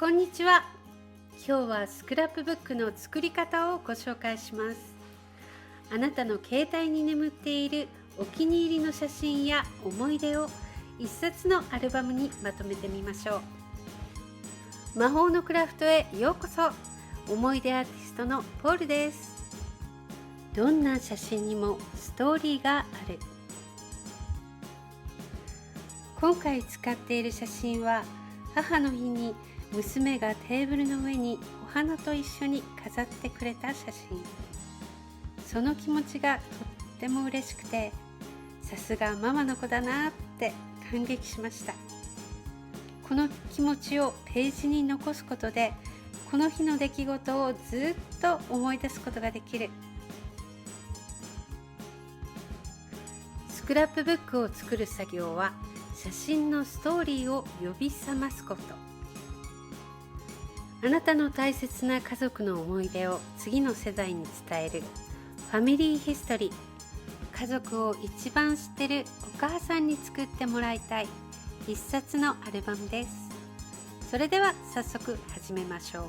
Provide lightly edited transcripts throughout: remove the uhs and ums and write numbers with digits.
こんにちは。今日はスクラップブックの作り方をご紹介します。あなたの携帯に眠っているお気に入りの写真や思い出を一冊のアルバムにまとめてみましょう。魔法のクラフトへようこそ。思い出アーティストのポールです。どんな写真にもストーリーがある。今回使っている写真は母の日に娘がテーブルの上にお花と一緒に飾ってくれた写真。その気持ちがとっても嬉しくて、さすがママの子だなって感激しました。この気持ちをページに残すことで、この日の出来事をずっと思い出すことができる。スクラップブックを作る作業は、写真のストーリーを呼び覚ますこと。あなたの大切な家族の思い出を次の世代に伝えるファミリーヒストリー。家族を一番知ってるお母さんに作ってもらいたい一冊のアルバムです。それでは早速始めましょう。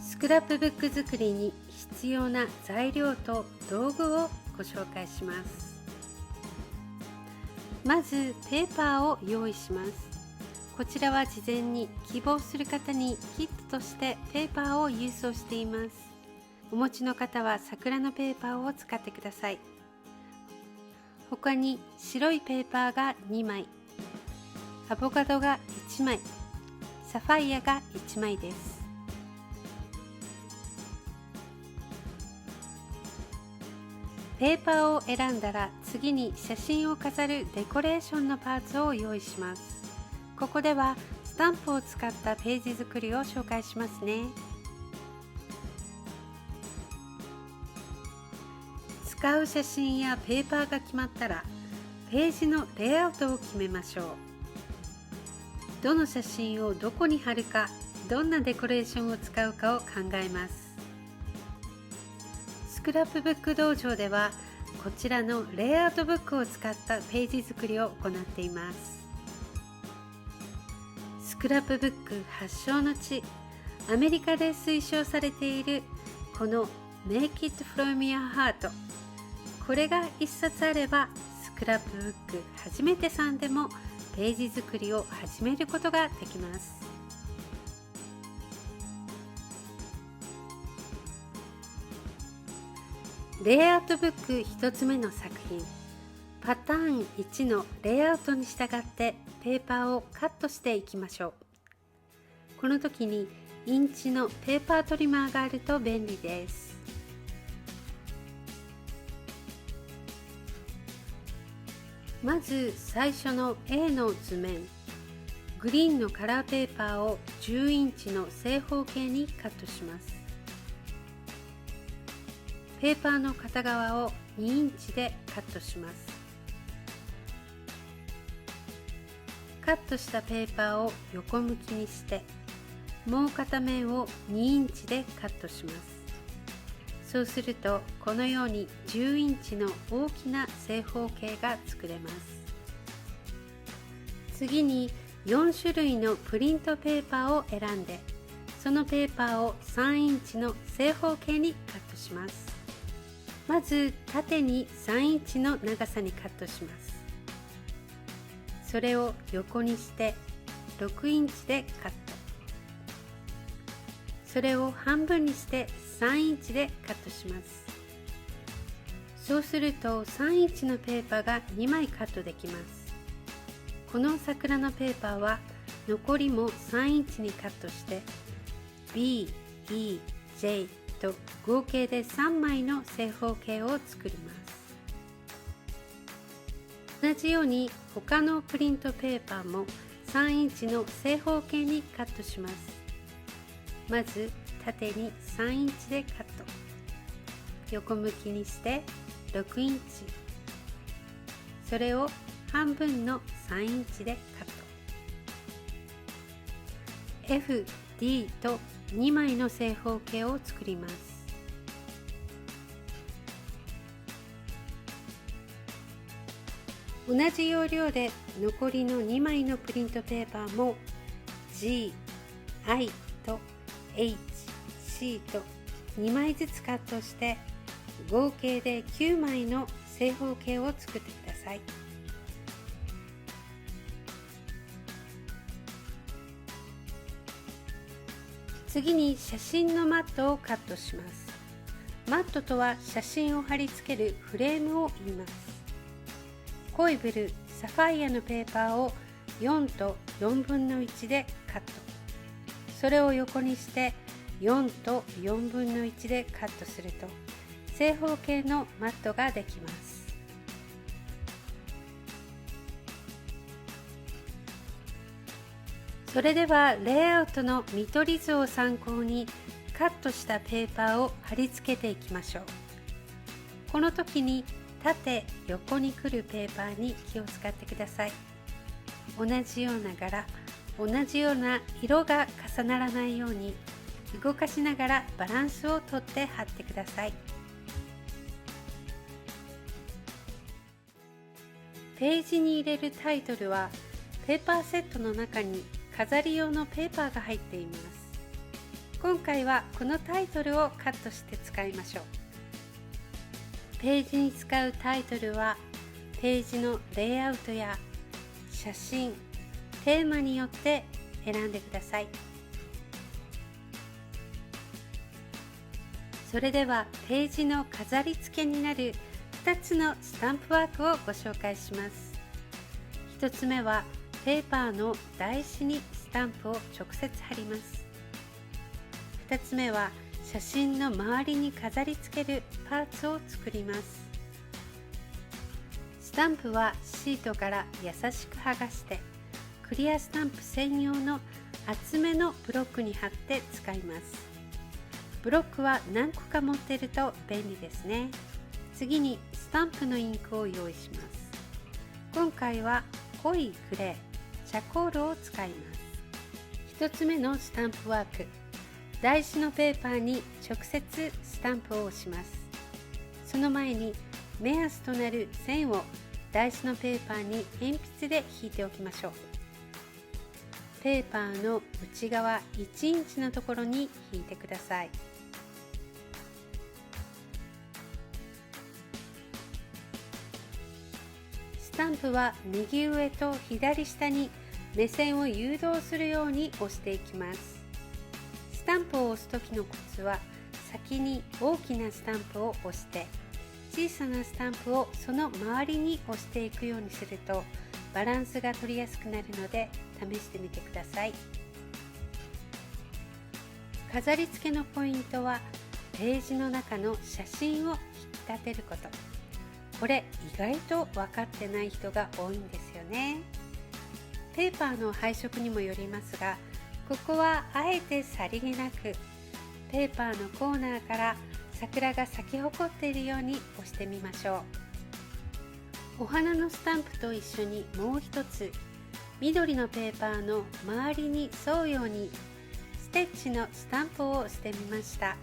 スクラップブック作りに必要な材料と道具をご紹介します。まずペーパーを用意します。こちらは事前に希望する方にキットとしてペーパーを郵送しています。お持ちの方は桜のペーパーを使ってください。他に白いペーパーが2枚、アボカドが1枚、サファイアが1枚です。ペーパーを選んだら次に写真を飾るデコレーションのパーツを用意します。ここではスタンプを使ったページ作りを紹介しますね。使う写真やペーパーが決まったら、ページのレイアウトを決めましょう。どの写真をどこに貼るか、どんなデコレーションを使うかを考えます。スクラップブック道場では、こちらのレイアウトブックを使ったページ作りを行っています。スクラップブック発祥の地、アメリカで推奨されているこの Make It From Your Heart。これが一冊あれば、スクラップブック初めてさんでもページ作りを始めることができます。レイアウトブック1つ目の作品。パターン1のレイアウトに従ってペーパーをカットしていきましょう。この時にインチのペーパートリマーがあると便利です。まず最初の A の図面、グリーンのカラーペーパーを10インチの正方形にカットします。ペーパーの片側を2インチでカットします。カットしたペーパーを横向きにして、もう片面を2インチでカットします。そうするとこのように10インチの大きな正方形が作れます。次に4種類のプリントペーパーを選んで、そのペーパーを3インチの正方形にカットします。まず縦に3インチの長さにカットします。それを横にして6インチでカット。それを半分にして3インチでカットします。そうすると3インチのペーパーが2枚カットできます。この桜のペーパーは残りも3インチにカットして B、E、J と合計で3枚の正方形を作ります。同じように他のプリントペーパーも3インチの正方形にカットします。まず縦に3インチでカット、横向きにして6インチ、それを半分の3インチでカット。 F、D と2枚の正方形を作ります。同じ要領で残りの2枚のプリントペーパーも G、I と H、C と2枚ずつカットして合計で9枚の正方形を作ってください。次に写真のマットをカットします。マットとは写真を貼り付けるフレームを言います。濃いブルー、サファイアのペーパーを4と4分の1でカット。それを横にして4と4分の1でカットすると正方形のマットができます。それではレイアウトの見取り図を参考にカットしたペーパーを貼り付けていきましょう。この時に縦横に来るペーパーに気を使ってください。同じような柄、同じような色が重ならないように動かしながらバランスをとって貼ってください。ページに入れるタイトルはペーパーセットの中に飾り用のペーパーが入っています。今回はこのタイトルをカットして使いましょう。ページに使うタイトルはページのレイアウトや写真、テーマによって選んでください。それではページの飾り付けになる2つのスタンプワークをご紹介します。1つ目はペーパーの台紙にスタンプを直接貼ります。2つ目は写真の周りに飾り付けるパーツを作ります。スタンプはシートから優しく剥がしてクリアスタンプ専用の厚めのブロックに貼って使います。ブロックは何個か持っていると便利ですね。次にスタンプのインクを用意します。今回は濃いグレー、チャコールを使います。1つ目のスタンプワーク、台紙のペーパーに直接スタンプを押します。その前に目安となる線を台紙のペーパーに鉛筆で引いておきましょう。ペーパーの内側1インチのところに引いてください。スタンプは右上と左下に目線を誘導するように押していきます。スタンプを押す時のコツは先に大きなスタンプを押して小さなスタンプをその周りに押していくようにするとバランスが取りやすくなるので試してみてください。飾り付けのポイントはページの中の写真を引き立てること。これ意外と分かってない人が多いんですよね。ペーパーの配色にもよりますが、ここはあえてさりげなくペーパーのコーナーから桜が咲き誇っているように押してみましょう。お花のスタンプと一緒にもう一つ緑のペーパーの周りに沿うようにステッチのスタンプを押してみました。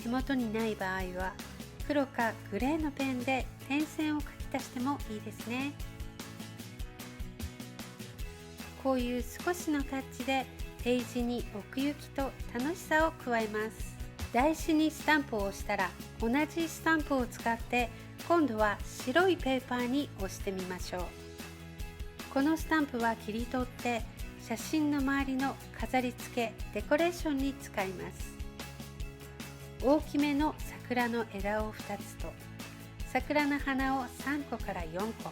手元にない場合は黒かグレーのペンで点線を書き足してもいいですね。こういう少しのタッチでページに奥行きと楽しさを加えます。台紙にスタンプを押したら同じスタンプを使って今度は白いペーパーに押してみましょう。このスタンプは切り取って写真の周りの飾り付け、デコレーションに使います。大きめの桜の枝を2つと桜の花を3個から4個。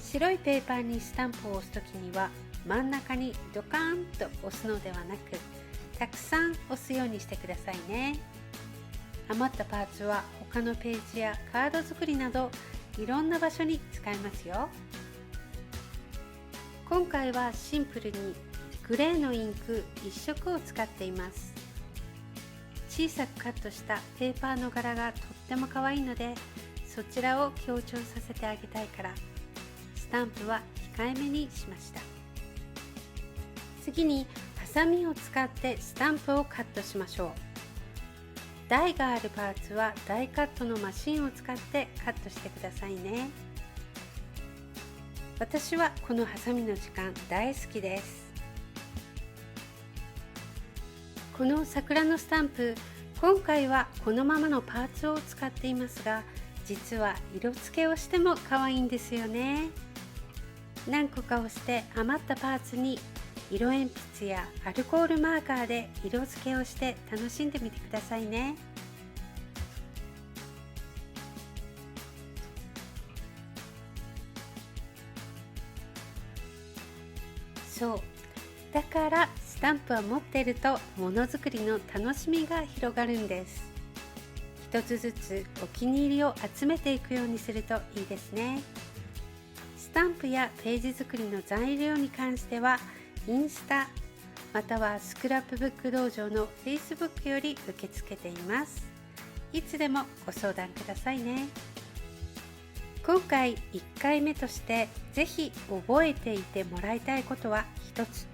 白いペーパーにスタンプを押すときには真ん中にドカーンと押すのではなくたくさん押すようにしてくださいね。余ったパーツは他のページやカード作りなどいろんな場所に使えますよ。今回はシンプルにグレーのインク1色を使っています。小さくカットしたペーパーの柄がとっても可愛いのでそちらを強調させてあげたいからスタンプは控えめにしました。次にハサミを使ってスタンプをカットしましょう。台があるパーツは台カットのマシンを使ってカットしてくださいね。私はこのハサミの時間大好きです。この桜のスタンプ、今回はこのままのパーツを使っていますが、実は色付けをしても可愛いんですよね。何個か押して余ったパーツに色鉛筆やアルコールマーカーで色付けをして楽しんでみてくださいね。そう、だからスタンプは持っているとものづくりの楽しみが広がるんです。一つずつお気に入りを集めていくようにするといいですね。スタンプやページ作りの材料に関してはインスタまたはスクラップブック道場の Facebook より受け付けています。いつでもご相談くださいね。今回1回目としてぜひ覚えていてもらいたいことは一つ。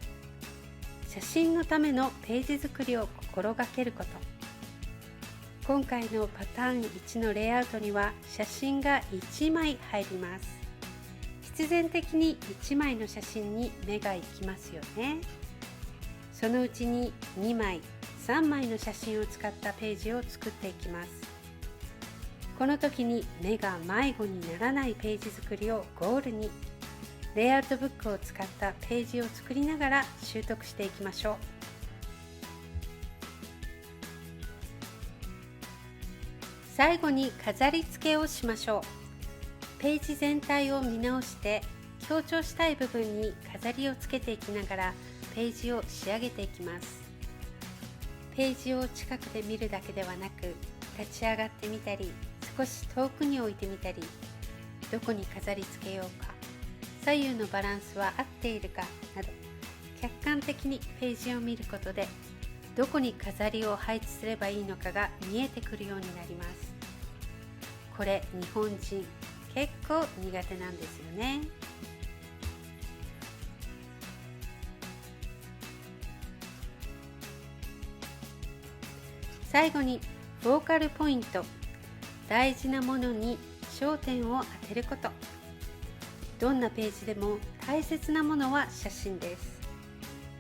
写真のためのページ作りを心がけること。今回のパターン1のレイアウトには写真が1枚入ります。必然的に1枚の写真に目が行きますよね。そのうちに2枚、3枚の写真を使ったページを作っていきます。この時に目が迷子にならないページ作りをゴールに、レイアウトブックを使ったページを作りながら習得していきましょう。最後に飾り付けをしましょう。ページ全体を見直して強調したい部分に飾りをつけていきながらページを仕上げていきます。ページを近くで見るだけではなく、立ち上がってみたり少し遠くに置いてみたり、どこに飾り付けようか、左右のバランスは合っているかなど、客観的にページを見ることでどこに飾りを配置すればいいのかが見えてくるようになります。これ日本人結構苦手なんですよね。最後にフォーカルポイント、大事なものに焦点を当てること。どんなページでも大切なものは写真です。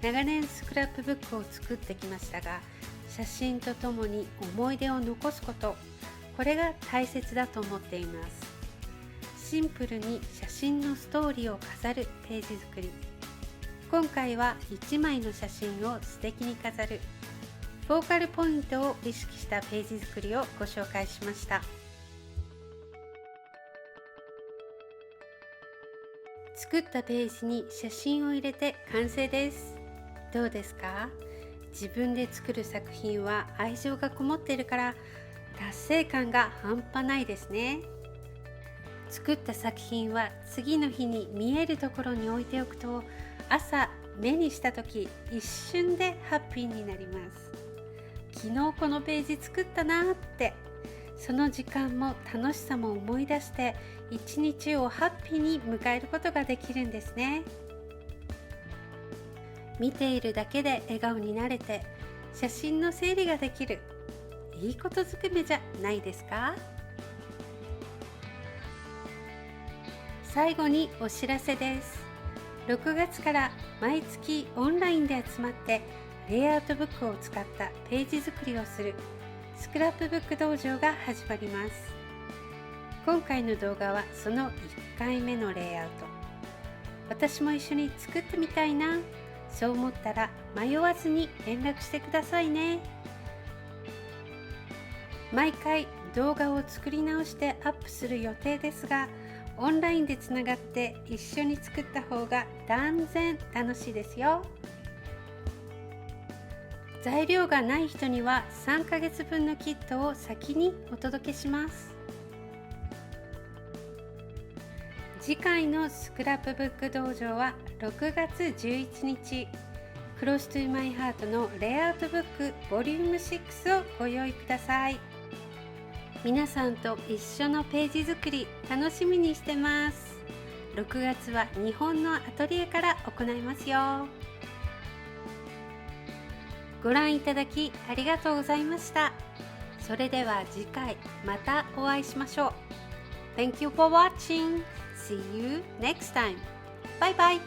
長年スクラップブックを作ってきましたが、写真とともに思い出を残すこと、これが大切だと思っています。シンプルに写真のストーリーを飾るページ作り。今回は1枚の写真を素敵に飾るフォーカルポイントを意識したページ作りをご紹介しました。作ったページに写真を入れて完成です。どうですか？自分で作る作品は愛情がこもっているから達成感が半端ないですね。作った作品は次の日に見えるところに置いておくと、朝目にした時一瞬でハッピーになります。昨日このページ作ったなって、その時間も楽しさも思い出して一日をハッピーに迎えることができるんですね。見ているだけで笑顔になれて写真の整理ができる、いいことずくめじゃないですか？最後にお知らせです。6月から毎月オンラインで集まってレイアウトブックを使ったページ作りをするスクラップブック道場が始まります。今回の動画はその1回目のレイアウト。私も一緒に作ってみたいな、そう思ったら迷わずに連絡してくださいね。毎回動画を作り直してアップする予定ですが、オンラインでつながって一緒に作った方が断然楽しいですよ。材料がない人には3ヶ月分のキットを先にお届けします。次回のスクラップブック道場は6月11日、クロストゥマイハートのレイアウトブックボリューム6をご用意ください。皆さんと一緒のページ作り楽しみにしてます。6月は日本のアトリエから行いますよ。ご覧いただきありがとうございました。それでは次回またお会いしましょう。Thank you for watching. See you next time. Bye bye.